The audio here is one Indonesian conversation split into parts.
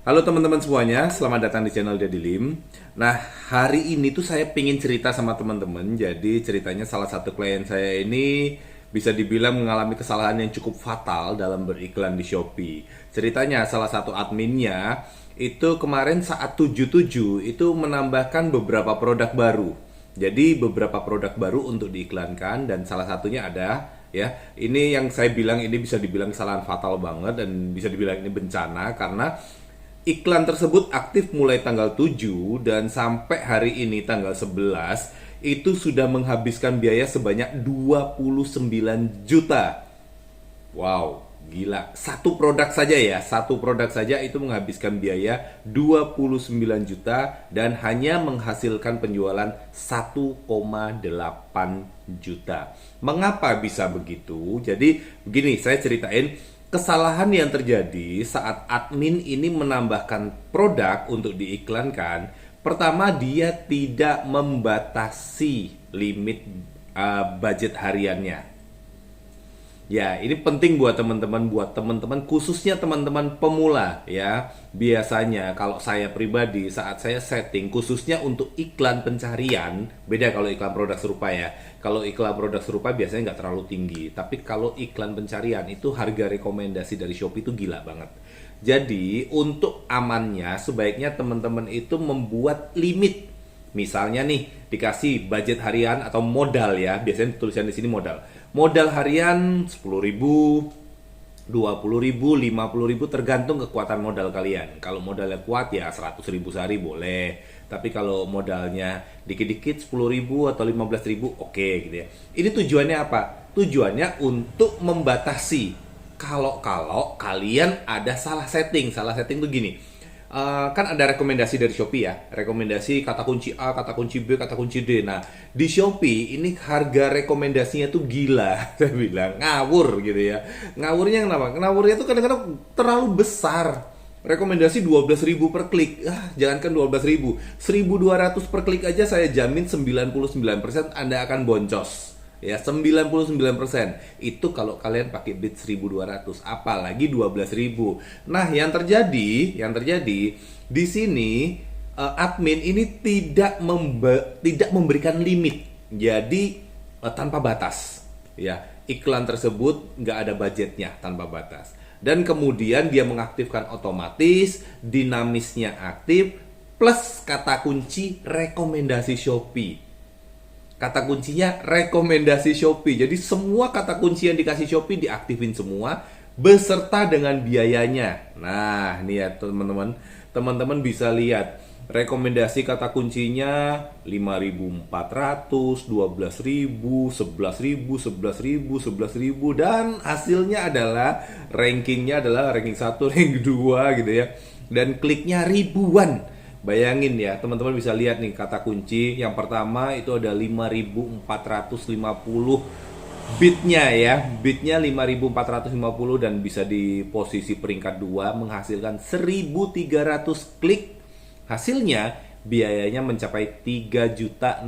Halo teman-teman semuanya, selamat datang di channel Daddy Lim. Nah, hari ini tuh saya pengen cerita sama teman-teman. Jadi ceritanya salah satu klien saya ini bisa dibilang mengalami kesalahan yang cukup fatal dalam beriklan di Shopee. Ceritanya salah satu adminnya itu kemarin saat 77 itu menambahkan beberapa produk baru. Jadi beberapa produk baru untuk diiklankan dan salah satunya ada ya. Ini yang saya bilang ini bisa dibilang kesalahan fatal banget dan bisa dibilang ini bencana karena iklan tersebut aktif mulai tanggal 7 dan sampai hari ini tanggal 11 itu sudah menghabiskan biaya sebanyak 29 juta. Wow, gila. Satu produk saja itu menghabiskan biaya 29 juta dan hanya menghasilkan penjualan 1,8 juta. Mengapa bisa begitu? Jadi begini, saya ceritain kesalahan yang terjadi saat admin ini menambahkan produk untuk diiklankan. Pertama, dia tidak membatasi limit budget hariannya. Ya, ini penting buat teman-teman khususnya teman-teman pemula ya. Biasanya kalau saya pribadi saat saya setting khususnya untuk iklan pencarian, beda kalau iklan produk serupa ya. Kalau iklan produk serupa biasanya nggak terlalu tinggi, tapi kalau iklan pencarian itu harga rekomendasi dari Shopee itu gila banget. Jadi, untuk amannya sebaiknya teman-teman itu membuat limit. Misalnya nih, dikasih budget harian atau modal ya, biasanya tulisan di sini modal. Modal harian 10.000, 20.000, 50.000 tergantung kekuatan modal kalian. Kalau modalnya kuat ya 100.000 sehari boleh. Tapi kalau modalnya dikit-dikit 10.000 atau 15.000 oke gitu ya. Ini tujuannya apa? Tujuannya untuk membatasi kalau kalian ada salah setting. Salah setting tuh gini. Kan ada rekomendasi dari Shopee ya, rekomendasi kata kunci A, kata kunci B, kata kunci D. Nah, di Shopee ini harga rekomendasinya tuh gila, saya bilang ngawur gitu ya. Ngawurnya kenapa? Ngawurnya tuh kadang-kadang terlalu besar. Rekomendasi 12.000 per klik. Jangankan 12.000, 1.200 per klik aja saya jamin 99% Anda akan boncos. Ya, 99% itu kalau kalian pakai bid 1.200, apalagi 12.000. Nah, yang terjadi di sini admin ini tidak memberikan limit. Jadi tanpa batas. Ya, iklan tersebut nggak ada budgetnya, tanpa batas. Dan kemudian dia mengaktifkan otomatis, dinamisnya aktif, plus kata kunci rekomendasi Shopee. Kata kuncinya rekomendasi Shopee. Jadi semua kata kunci yang dikasih Shopee diaktifin semua beserta dengan biayanya. Nah, ini ya teman-teman. Teman-teman bisa lihat rekomendasi kata kuncinya 5.400, 12.000, 11.000, 11.000, 11.000 dan hasilnya adalah rankingnya adalah ranking 1, ranking 2 gitu ya. Dan kliknya ribuan. Bayangin ya, teman-teman bisa lihat nih kata kunci. Yang pertama itu ada 5.450 bitnya ya. Bitnya 5.450 dan bisa di posisi peringkat 2 menghasilkan 1.300 klik. Hasilnya biayanya mencapai 3.697.000.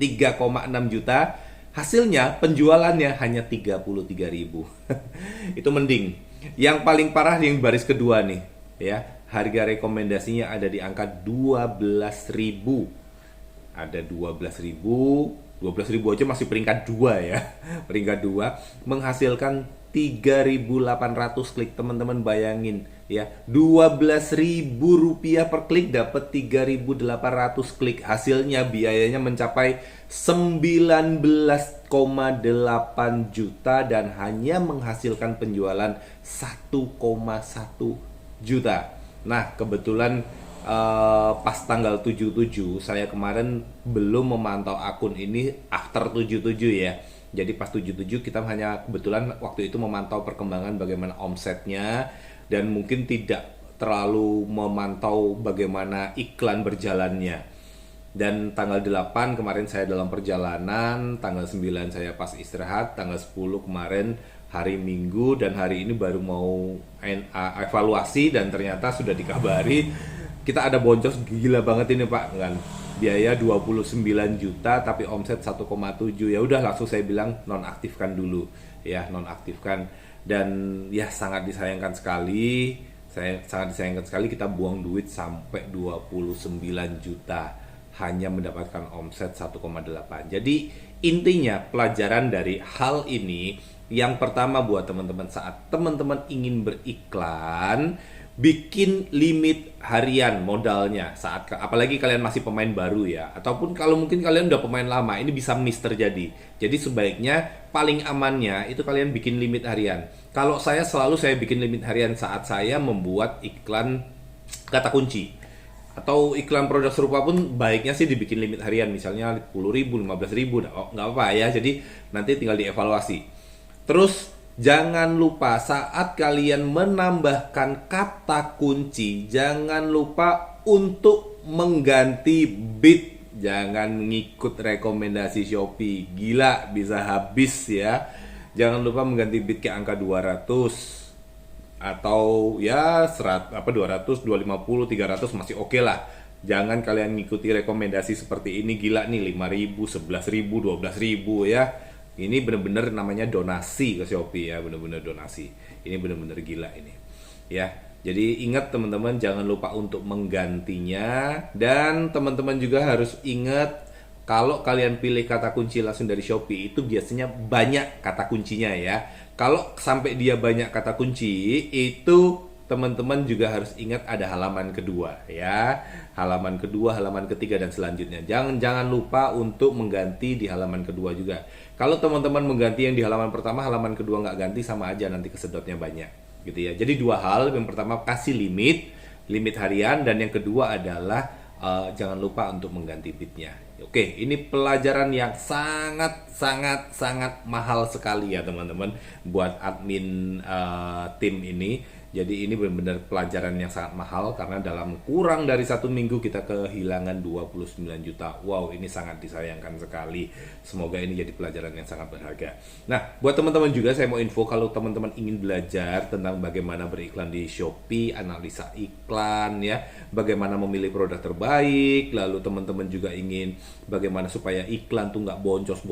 3,6 juta. Hasilnya penjualannya hanya 33.000. Itu mending. Yang paling parah yang baris kedua nih, ya. Harga rekomendasinya ada di angka 12.000. Ada 12.000 aja masih peringkat 2 ya. Peringkat 2 menghasilkan 3.800 klik. Teman-teman bayangin ya, 12.000 rupiah per klik dapat 3.800 klik. Hasilnya biayanya mencapai 19,8 juta dan hanya menghasilkan penjualan 1,1 juta. Nah, kebetulan pas tanggal 77 saya kemarin belum memantau akun ini after 77 ya. Jadi pas 77 kita hanya kebetulan waktu itu memantau perkembangan bagaimana omsetnya dan mungkin tidak terlalu memantau bagaimana iklan berjalannya. Dan tanggal 8 kemarin saya dalam perjalanan, tanggal 9 saya pas istirahat, tanggal 10 kemarin hari Minggu dan hari ini baru mau evaluasi dan ternyata sudah dikabari kita ada boncos gila banget ini Pak kan. Biaya 29 juta tapi omset 1,7. Ya udah langsung saya bilang nonaktifkan dulu ya, nonaktifkan dan ya sangat disayangkan sekali. Sangat disayangkan sekali kita buang duit sampai 29 juta hanya mendapatkan omset 1,8. Jadi intinya pelajaran dari hal ini, yang pertama buat teman-teman, saat teman-teman ingin beriklan, bikin limit harian modalnya. Saat apalagi kalian masih pemain baru ya, ataupun kalau mungkin kalian udah pemain lama, ini bisa miss terjadi. Jadi sebaiknya paling amannya itu kalian bikin limit harian. Kalau saya bikin limit harian saat saya membuat iklan kata kunci atau iklan produk serupa pun baiknya sih dibikin limit harian, misalnya 10.000, 15.000, nggak apa ya. Jadi nanti tinggal dievaluasi. Terus jangan lupa saat kalian menambahkan kata kunci, jangan lupa untuk mengganti bit. Jangan ngikut rekomendasi Shopee, gila bisa habis ya. Jangan lupa mengganti bit ke angka 200 atau ya 200, 250, 300 masih oke lah. Jangan kalian ngikuti rekomendasi seperti ini, gila nih 5.000, 11.000, 12.000 ya. Ini bener-bener namanya donasi ke Shopee ya, bener-bener donasi. Ini bener-bener gila ini. Ya, jadi ingat teman-teman, jangan lupa untuk menggantinya. Dan teman-teman juga harus ingat, kalau kalian pilih kata kunci langsung dari Shopee itu biasanya banyak kata kuncinya ya. Kalau sampai dia banyak kata kunci, itu teman-teman juga harus ingat ada halaman kedua ya. Halaman kedua, halaman ketiga, dan selanjutnya. Jangan lupa untuk mengganti di halaman kedua juga. Kalau teman-teman mengganti yang di halaman pertama, halaman kedua nggak ganti, sama aja nanti kesedotnya banyak gitu ya. Jadi dua hal, yang pertama kasih limit harian, dan yang kedua adalah jangan lupa untuk mengganti bitnya. Oke, ini pelajaran yang sangat mahal sekali ya teman-teman buat admin tim ini. Jadi ini benar-benar pelajaran yang sangat mahal, karena dalam kurang dari 1 minggu kita kehilangan 29 juta. Wow, ini sangat disayangkan sekali. Semoga ini jadi pelajaran yang sangat berharga. Nah, buat teman-teman juga saya mau info, kalau teman-teman ingin belajar tentang bagaimana beriklan di Shopee, analisa iklan ya, bagaimana memilih produk terbaik, lalu teman-teman juga ingin bagaimana supaya iklan tuh nggak boncos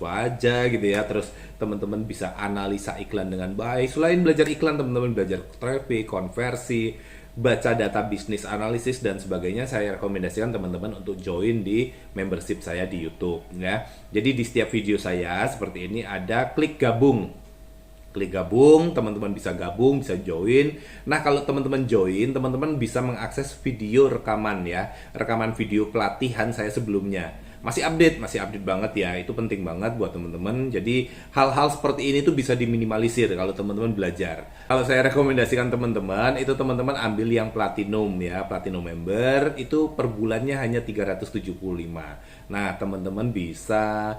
aja gitu ya. Terus teman-teman bisa analisa iklan dengan baik. Selain belajar iklan, teman-teman belajar traffic, konversi, baca data bisnis analisis dan sebagainya. Saya rekomendasikan teman-teman untuk join di membership saya di YouTube ya. Jadi di setiap video saya seperti ini ada klik gabung, teman-teman bisa gabung, bisa join. Nah, kalau teman-teman join, teman-teman bisa mengakses video rekaman ya, rekaman video pelatihan saya sebelumnya. Masih update banget ya, itu penting banget buat teman-teman. Jadi hal-hal seperti ini tuh bisa diminimalisir kalau teman-teman belajar. Kalau saya rekomendasikan teman-teman, itu teman-teman ambil yang platinum ya, platinum member, itu per bulannya hanya 375. Nah, teman-teman bisa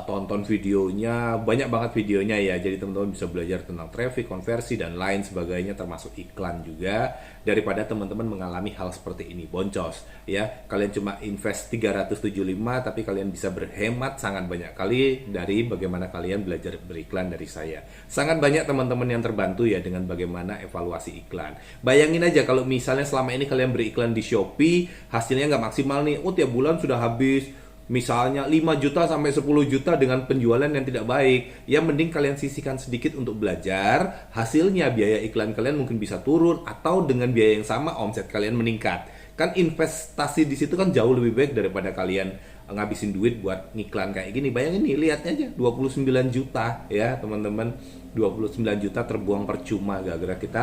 tonton videonya, banyak banget videonya ya. Jadi teman-teman bisa belajar tentang traffic, konversi, dan lain sebagainya, termasuk iklan juga, daripada teman-teman mengalami hal seperti ini, boncos ya. Kalian cuma invest 375 tapi kalian bisa berhemat sangat banyak kali dari bagaimana kalian belajar beriklan dari saya. Sangat banyak teman-teman yang terbantu ya dengan bagaimana evaluasi iklan. Bayangin aja kalau misalnya selama ini kalian beriklan di Shopee, hasilnya nggak maksimal nih, tiap bulan sudah habis misalnya 5 juta sampai 10 juta dengan penjualan yang tidak baik. Ya mending kalian sisihkan sedikit untuk belajar, hasilnya biaya iklan kalian mungkin bisa turun, atau dengan biaya yang sama omset kalian meningkat. Kan investasi di situ kan jauh lebih baik daripada kalian ngabisin duit buat ngiklan kayak gini. Bayangin nih, lihat aja 29 juta ya teman-teman. 29 juta terbuang percuma gara-gara kita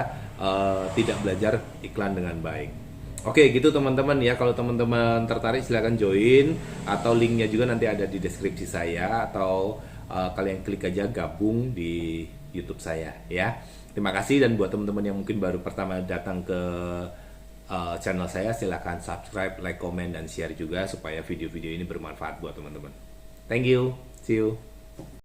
tidak belajar iklan dengan baik. Oke, gitu teman-teman ya. Kalau teman-teman tertarik silahkan join, atau linknya juga nanti ada di deskripsi saya, atau kalian klik aja gabung di YouTube saya ya. Terima kasih, dan buat teman-teman yang mungkin baru pertama datang ke channel saya, silahkan subscribe, like, comment, dan share juga supaya video-video ini bermanfaat buat teman-teman. Thank you, see you.